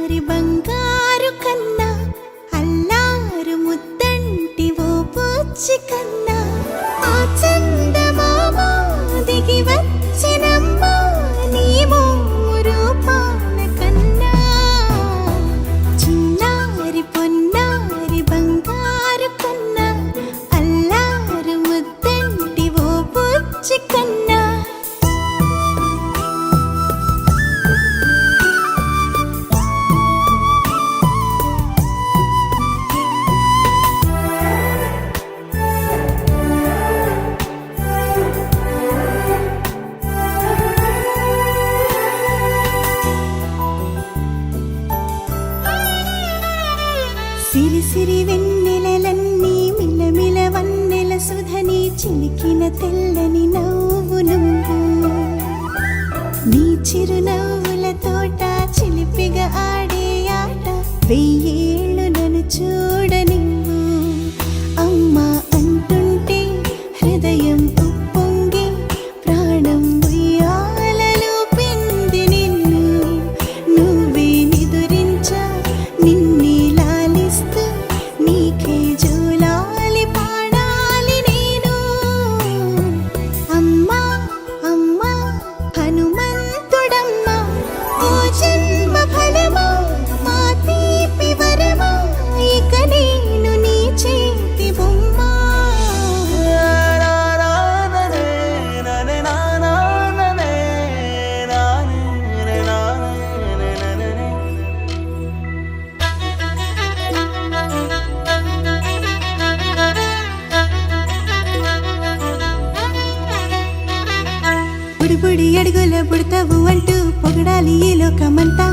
చిన్నారి బంగారు కన్నా అల్లారు ముద్దంటి ఓ పూచి కన్నా ఆ చందమామ దిగి వచ్చినమ్మా నీ రూపాల కన్నా చిన్నారి పొన్నారి బంగారు కన్నా అల్లారు ముద్దంటి ఓ పూచి కన్నా సిరి సిరి వెన్నెలలన్నీ మిలమిల వన్నెల సుధని చిలికిన తెల్లని నవ్వు నువ్వు నీ చిరునవ్వుల తోట చిలిపిగా ఆడే ఆట వెయ్యేళ్ళు నన్ను చూడనివ్వు అమ్మా అంటుంటే హృదయం ఉప్పొంగి ప్రాణం ఉయ్యాలలో పిండి నిన్ను నువ్వే నిదురించా నిన్నే నీకే జోలాలి పాడాలి నేను అమ్మా అమ్మా హనుమంతుడమ్మా ఓ జన్మ ఫలమా మా తీపి వరమా ఇక నేను నీ చేతి బొమ్మ బుడి బుడి అడుగుల బుడతావు అంటూ పొగడాలి ఈ లోకమంతా